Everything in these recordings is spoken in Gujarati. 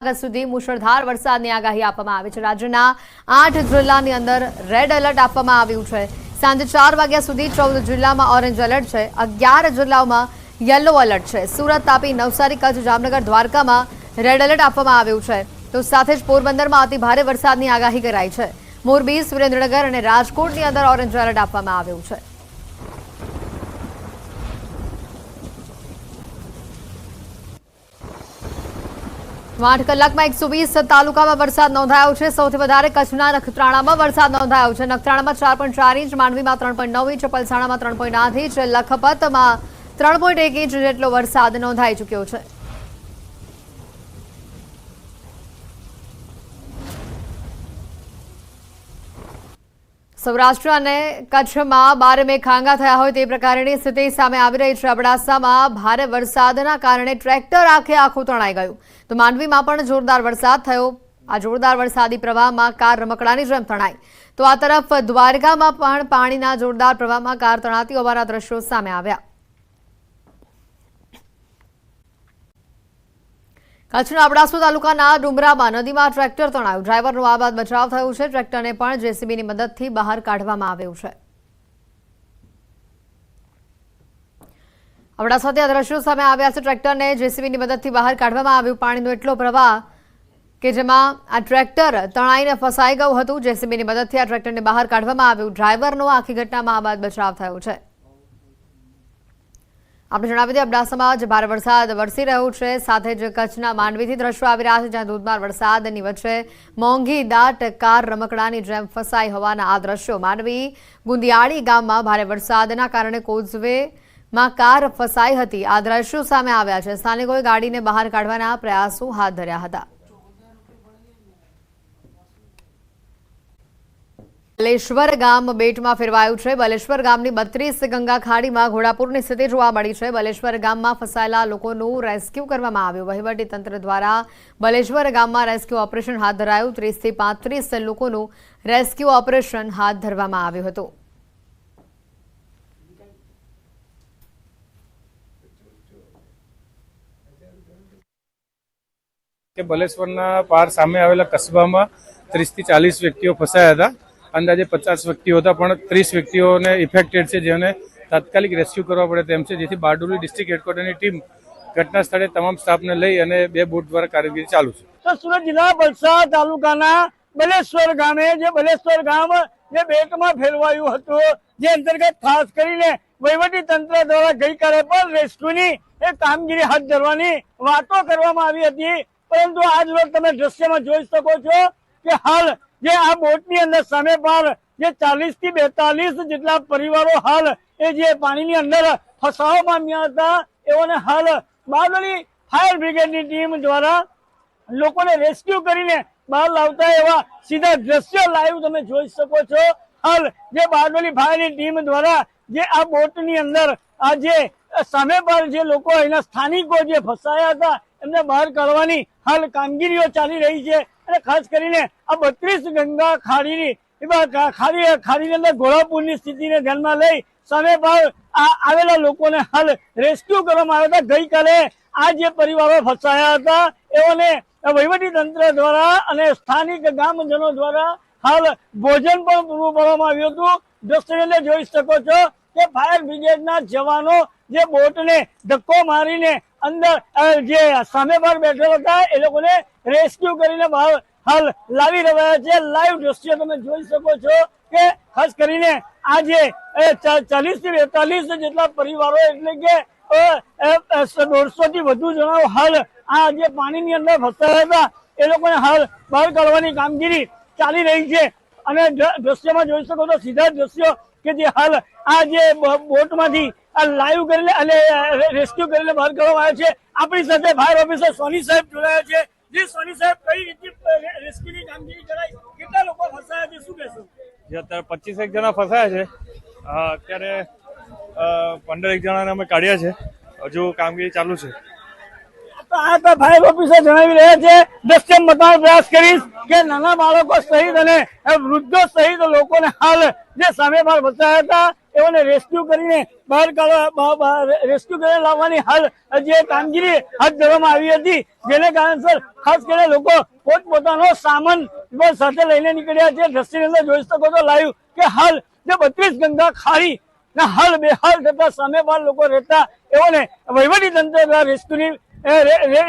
આગસ્ટ સુધી મુશળધાર વરસાદની આગાહી આપવામાં આવી છે। રાજ્યના 8 જિલ્લાની અંદર રેડ એલર્ટ આપવામાં આવ્યું છે। સાંજે 4 વાગ્યા સુધી 14 જિલ્લામાં ઓરેન્જ એલર્ટ છે। 11 જિલ્લાઓમાં યલો એલર્ટ છે। સુરત, તાપી, નવસારી, કચ્છ, જામનગર, દ્વારકામાં રેડ એલર્ટ આપવામાં આવ્યું છે। તો સાથે જ પોરબંદરમાં અતિ ભારે વરસાદની આગાહી કરાઈ છે। મોરબી, સુરેન્દ્રનગર અને રાજકોટની અંદર ઓરેન્જ એલર્ટ આપવામાં આવ્યું છે। 8 કલાકમાં 120 તાલુકામાં વરસાદ નોંધાયો છે। સૌથી વધારે કચ્છના નખત્રાણામાં વરસાદ નોંધાયો છે। નખત્રાણામાં 4.4 ઇંચ, માંડવીમાં 3.9 ઇંચ, પલસાણામાં 3.8 ઇંચ, લખપતમાં 3.1 ઇંચ જેટલો વરસાદ નોંધાઈ ચૂક્યો છે। સૌરાષ્ટ્ર અને કચ્છમાં 12 મે ખાંગા થયા હોય તે પ્રકારની સ્થિતિ સામે આવી રહી છે। અબડાસામાં ભારે વરસાદના કારણે ટ્રેક્ટર આખું તણાઈ ગયું। તો માંડવીમાં પણ જોરદાર વરસાદ થયો। આ જોરદાર વરસાદી પ્રવાહમાં કાર રમકડાની જેમ તણાઈ। તો આ તરફ દ્વારકામાં પણ પાણીના જોરદાર પ્રવાહમાં કાર તણાતી હોવાના દ્રશ્યો સામે આવ્યા। કચ્છના અબડાસા તાલુકાના ડુમરામાં નદીમાં ટ્રેક્ટર તણાયું। ડ્રાઈવરનો આબાદ બચાવ થયો છે। ટ્રેક્ટરને પણ જેસીબીની મદદથી બહાર કાઢવામાં આવ્યું છે। અબડાસાથી આ દ્રશ્યો સામે આવ્યા છે। ટ્રેક્ટરને જેસીબીની મદદથી બહાર કાઢવામાં આવ્યું। પાણીનો એટલો પ્રવાહ કે જેમાં આ ટ્રેક્ટર તણાઈને ફસાઈ ગયું હતું। જેસીબીની મદદથી આ ટ્રેક્ટરને બહાર કાઢવામાં આવ્યું। ડ્રાઈવરનો આખી ઘટનામાં આબાદ બચાવ થયો છે। આપણે જણાવી દઈએ, અબડાસામાં જ ભારે વરસાદ વરસી રહ્યો છે। સાથે જ કચ્છના માંડવીથી દ્રશ્યો આવી રહ્યા છે, જ્યાં ધોધમાર વરસાદની વચ્ચે મોંઘી દાટ કાર રમકડાની જેમ ફસાઈ હોવાના આ દ્રશ્યો। માંડવી ગુંદિયાળી ગામમાં ભારે વરસાદના કારણે કોઝવેમાં કાર ફસાઈ હતી। આ દ્રશ્યો સામે આવ્યા છે। સ્થાનિકોએ ગાડીને બહાર કાઢવાના પ્રયાસો હાથ ધર્યા હતા। બલેશ્વર ગામ બેટમાં ફેરવાયું છે। બલેશ્વર ગામની 32 ગંગા ખાડીમાં ઘોડાપૂરની સ્થિતિ જોવા મળી છે। બલેશ્વર ગામમાં ફસાયેલા લોકોનું રેસ્ક્યુ કરવામાં આવ્યું। વહીવટીતંત્ર દ્વારા બલેશ્વર ગામમાં રેસ્ક્યુ ઓપરેશન હાથ ધરાયું। 30 થી 35 લોકોનું રેસ્ક્યુ ઓપરેશન હાથ ધરવામાં આવ્યું હતું। કે બલેશ્વરના પાર સામે આવેલા કસ્બામાં 30 થી 40 વ્યક્તિઓ ફસાયા હતા। અંદાજે 50 વ્યક્તિઓ હતા, પણ 30 વ્યક્તિઓને ઇફેક્ટેડ છે, જેને તાત્કાલિક રેસ્ક્યુ કરવા પડે તેમ છે। જેથી બારડોલી ડિસ્ટ્રિક્ટ હેડક્વાર્ટરની ટીમ ઘટના સ્થળે તમામ સ્ટાફને લઈ અને 2 બોટ દ્વારા કામગીરી ચાલુ છે। તો સુરત જિલ્લા વલસાડ તાલુકાના બલેશ્વર ગામે જે બલેશ્વર ગામ જે બેટમાં ફેરવાયું હતું, જે અંતર્ગત ખાસ કરીને વહીવટી તંત્ર દ્વારા ગઈકાલે પણ રેસ્ક્યુની એક કામગીરી હાથ ધરવાની વાતો કરવામાં આવી હતી। પરંતુ આજ રોજ તમે દ્રશ્યમાં જોઈ શકો છો કે હાલ જે આ બોટની અંદર સામે પાર જે 40 થી 42 જેટલા પરિવારો હાલ એ જે પાણીની અંદર ફસાવા પામ્યા હતા, એઓને હાલ બારડોલી ફાયર બ્રિગેડની ટીમ દ્વારા લોકોને રેસ્ક્યુ કરીને બહાર લાવતા એવા સીધા દ્રશ્યો લાઈવ તમે જોઈ શકો છો। હાલ જે બારડોલી ફાયરની ટીમ દ્વારા જે આ બોટની અંદર આ જે સામે પર જે લોકો એના સ્થાનિકો જે ફસાયા હતા એમને બહાર કાઢવાની હાલ કામગીરીઓ ચાલી રહી છે। અને ખાસ કરીને આ 32 ગંગા ખાડીની ખાડીની અંદર ઘોડાપૂરની સ્થિતિને ધ્યાનમાં લઈ સામે પર આવેલા લોકોને હાલ રેસ્ક્યુ કરવામાં આવ્યા હતા। ગઈકાલે આ જે પરિવારો ફસાયા હતા એઓને વહીવટી તંત્ર દ્વારા અને સ્થાનિક ગામજનો દ્વારા હાલ ભોજન પણ પૂરું પાડવામાં આવ્યું હતું। દ્રશ્યને જોઈ શકો છો કે ફાયર બ્રિગેડના જવાનો જે બોટને ધક્કો મારીને અંદર જે સામે પર બેઠેલા હતા એ લોકોને રેસ્ક્યુ કરીને બહાર હાલ લાવી રહ્યા છે। લાઈવ દ્રશ્ય તમે જોઈ શકો છો કે ખાસ કરીને આ જે 40 થી 42 જેટલા પરિવારો એટલે કે 150 થી વધુ જણાઓ હાલ આ જે પાણીની અંદર ફસાયા હતા એ લોકોને હાલ બહાર કાઢવાની કામગીરી ચાલી રહી છે। અને દ્રશ્યમાં જોઈ શકો છો સીધા દ્રશ્યો કે જે હાલ આ જે બોટમાંથી લાઈવ કરીને અને રેસ્ક્યુ કરીને બહાર કાઢવામાં આવ્યા છે। આપણી સાથે ફાયર ઓફિસર સોની સાહેબ જોડાયા છે। જે સોની સાહેબ, કઈ રીતે રેસ્ક્યુની કામગીરી કરાઈ, કેટલા લોકો ફસાયા છે, શું કહેશો? અત્યારે 25 જણા ફસાયા છે। અત્યારે 15 જણાને અમે કાઢ્યા છે। હજુ કામગીરી ચાલુ છે। તો આ તો ફાયર ઓફિસર જણાવી રહ્યા છે। દ્રશ્ય બતાવવાનો પ્રયાસ કરીશ કે નાના બાળકો સહિત અને વૃદ્ધો સહિત લોકોને હાલ જે સામે ફસાયા હતા એઓને રેસ્ક્યુ કરીને બહાર રેસ્ક્યુ કરીને લાવવાની હાલ જે કામગીરી હાથ ધરવામાં આવી હતી, જેને કારણસર ખાસ કરીને લોકો પોતપોતાનો સામાન સાથે લઈને નીકળ્યા છે. દ્રશ્યની અંદર જોઈ શકો છો લાઈવ કે હાલ જે 32 ગંગા ખાડી ના હાલ બેહાલ થતા સામે બાર લોકો રહેતા એઓને વહીવટી તંત્ર દ્વારા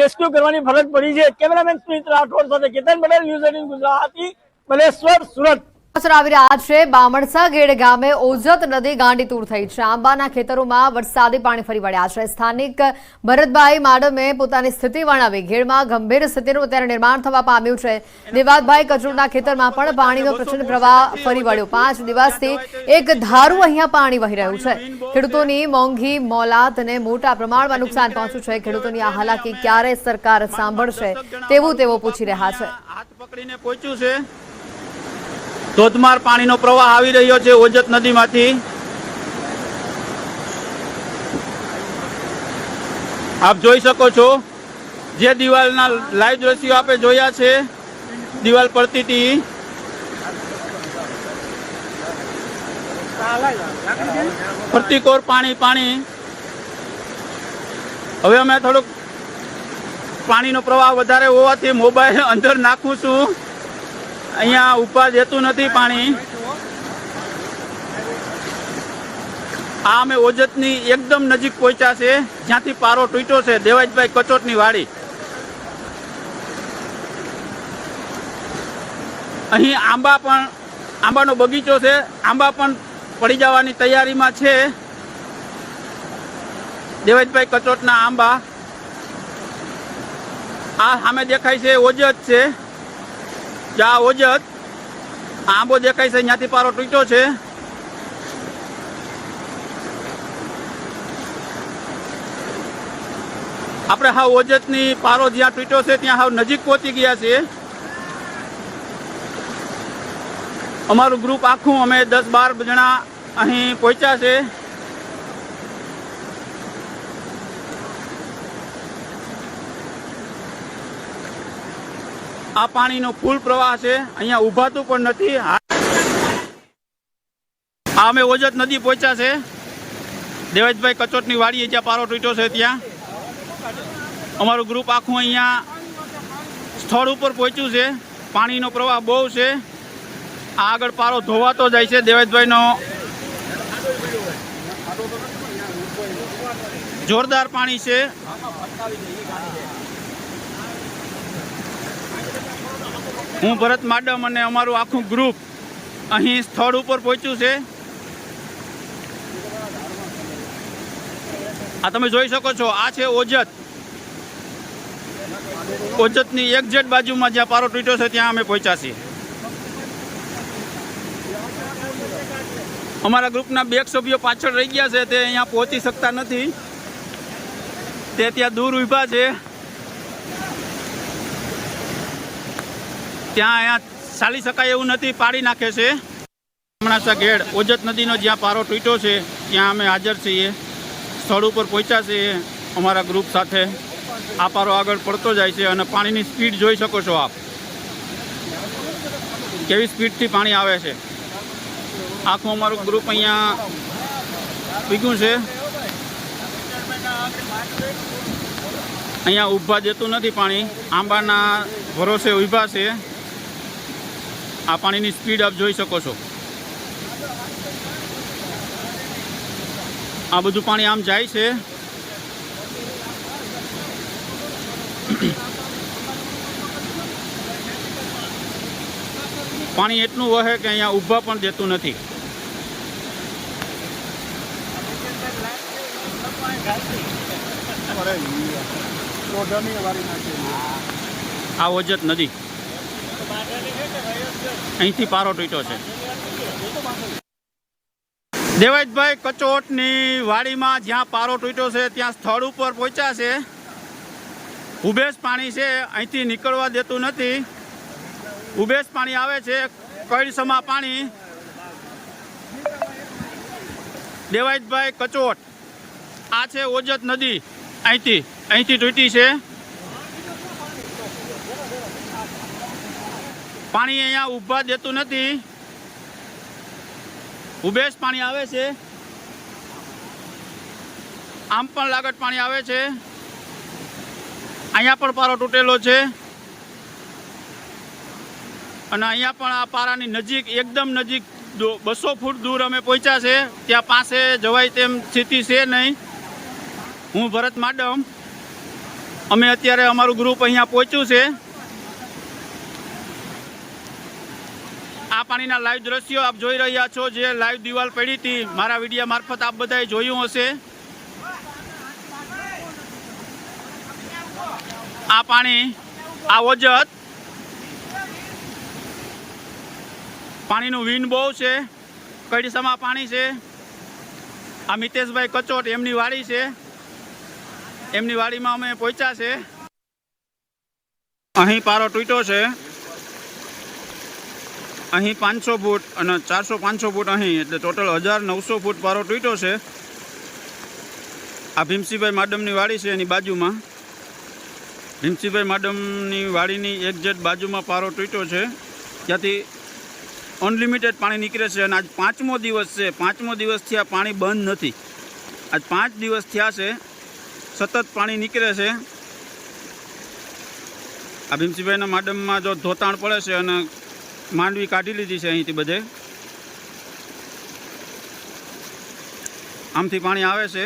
રેસ્ક્યુ કરવાની ફરજ પડી છે. કેમેરામેન સુમિત રાઠોડ સાથે કેતન પટેલ, ન્યૂઝ 18 ગુજરાતી, બલેશ્વર, સુરત. આવી રહ્યા છે બામણસા ગેડ ગામે ઓજત નદી ગાંડીતુર થઈ છે. આંબાના ખેતરોમાં વરસાદી પાણી ફરી વળ્યા છે. સ્થાનિક ભરતભાઈ માડમે પોતાની સ્થિતિ વર્ણવી. ગેડમાં ગંભીર સ્થિતિનું અત્યારે નિર્માણ થવા પામ્યું છે. દેવાદભાઈ કચોરના ખેતરમાં પણ પાણીનો પ્રચંડ પ્રવાહ ફરી વળ્યો. 5 દિવસથી એક ધારું અહીંયા પાણી વહી રહ્યું છે. ખેડૂતોની મોંઘી મોલાતને મોટા પ્રમાણમાં નુકસાન પહોંચ્યું છે. ખેડૂતોની આ હાલાકી ક્યારે સરકાર સાંભળશે તેવું તેઓ પૂછી રહ્યા છે. હાથ પકડીને પહોંચ્યું છે. ધોધમાર પાણીનો પ્રવાહ આવી રહ્યો છે ઓજત નદીમાંથી. આપ જોઈ શકો છો જે દિવાલના લાઈવ દ્રશ્યો આપે જોયા છે. દિવાલ પડતી હતી. પ્રતિકોર પાણી. હવે અમે થોડુંક પાણીનો પ્રવાહ વધારે હોવાથી મોબાઈલ અંદર નાખું છું. અહીંયા ઉપર જતું નથી પાણી. આ અમે ઓજતની એકદમ નજીક પહોંચ્યા છે, જ્યાંથી પારો તૂટ્યો છે. દેવાજભાઈ કચોટની વાડી. અહીં આંબાનો બગીચો છે. આંબા પણ પડી જવાની તૈયારીમાં છે. દેવાજભાઈ કચોટના આંબા. આ સામે દેખાય છે ઓજત છે. જ્યાં ઓજત આંબો દેખાય છે, ત્યાંથી પારો તૂટ્યો છે. આપણે હાવ ઓજતની પારો જ્યાં તૂટ્યો છે ત્યાં હાવ નજીક પહોંચી ગયા છીએ. અમારું ગ્રુપ આખું અમે 10-12 જણા અહીં પહોંચ્યા છે. આ પાણીનો ફૂલ પ્રવાહ છે. અહીંયા ઉભાતું પણ નથી. આ અમે ઓજત નદી પહોંચ્યા છે. દેવાજભાઈ કચોટની વાડીએ જ્યાં પારો તૂટ્યો છે ત્યાં અમારું ગ્રુપ આખું અહીંયા સ્થળ ઉપર પહોંચ્યું છે. પાણીનો પ્રવાહ બહુ છે. આ આગળ પારો ધોવાતો જાય છે. દેવાજભાઈનો જોરદાર પાણી છે. હું ભરત માડમ અને અમારું આખું ગ્રુપ અહીં સ્થળ ઉપર પહોંચ્યું છે. આ તમે જોઈ શકો છો. આ છે ઓજતની એક્ઝેક્ટ બાજુમાં જ્યાં પારો તૂટ્યો છે ત્યાં અમે પહોંચ્યા છીએ. અમારા ગ્રુપના 2 સભ્યો પાછળ રહી ગયા છે. તે અહીંયા પહોંચી શકતા નથી. તે ત્યાં દૂર ઊભા છે. ત્યાં અહીંયા ચાલી શકાય એવું નથી, પાડી નાખે છે. બામણસા ગેડ ઓજત નદીનો જ્યાં પારો તૂટ્યો છે ત્યાં અમે હાજર છીએ. સ્થળ ઉપર પહોંચ્યા છીએ અમારા ગ્રુપ સાથે. આ પારો આગળ પડતો જાય છે અને પાણીની સ્પીડ જોઈ શકો છો આપ. કેવી સ્પીડથી પાણી આવે છે. આખું અમારું ગ્રુપ અહીંયા ભીગું છે. અહીંયા ઊભા જતું નથી પાણી. આંબાના ભરોસે ઊભા છે. આ પાણીની સ્પીડ આપ જોઈ શકો છો. આ બધું પાણી આમ જાય છે. પાણી એટલું વહે કે અહીંયા ઊભા પણ દેતું નથી. આ ઓજત નદી અહીંથી પારો તૂટ્યો છે. દેવાજભાઈ કચોટની વાડીમાં જ્યાં પારો તૂટ્યો છે ત્યાં સ્થળ ઉપર પહોંચ્યા છે. ઉભેશ પાણી છે, અહીંથી નીકળવા દેતું નથી. ઉભેશ પાણી આવે છે, કઈસમા પાણી. દેવાજભાઈ કચોટ, આ છે ઓજત નદી. અહીંથી તૂટી છે. પાણી અહીંયા ઊભા દેતું નથી. ઉભેશ પાણી આવે છે. આમ પણ લાગત પાણી આવે છે, અહીંયા પણ પારો તૂટેલો છે અને અહીંયા પણ આ પારાની નજીક એકદમ નજીક 200 ફૂટ દૂર અમે પહોંચ્યા છે, ત્યાં પાસે જવાય તેમ સ્થિતિ છે નહીં. હું ભરત માડમ, અમે અત્યારે અમારું ગ્રુપ અહીંયા પહોંચ્યું છે. આ પાણીના લાઈવ દ્રશ્યો આપ જોઈ રહ્યા છો, જે લાઈવ દિવાલ પડી હતી મારા વિડીયો મારફત આપ બધાએ જોયું હશે. આ પાણી, આ ઓજત પાણીનું વિન બહુ છે, કઈ દિશામાં પાણી છે. આ મિતેશભાઈ કચોટ એમની વાડી છે, એમની વાડીમાં અમે પહોંચ્યા છે. અહીં પારો તૂટ્યો છે, અહીં 500 ફૂટ અને 400-500 ફૂટ અહીં, એટલે ટોટલ 1900 ફૂટ પારો તૂટ્યો છે. આ ભીમસિંહભાઈ માડમની વાડી છે, એની બાજુમાં ભીમસિંહભાઈ માડમની વાડીની એક્ઝેક્ટ બાજુમાં પારો તૂટ્યો છે. ત્યાંથી અનલિમિટેડ પાણી નીકળે છે અને આજ 5મો દિવસ છે. 5મો દિવસથી આ પાણી બંધ નથી. આજ 5 દિવસ થયા છે, સતત પાણી નીકળે છે. આ ભીમસિંહભાઈના માડમમાં જો ધોતાણ પડે છે અને માંડવી કાઢી લીધી છે અહીંથી બધે, આમથી પાણી આવે છે.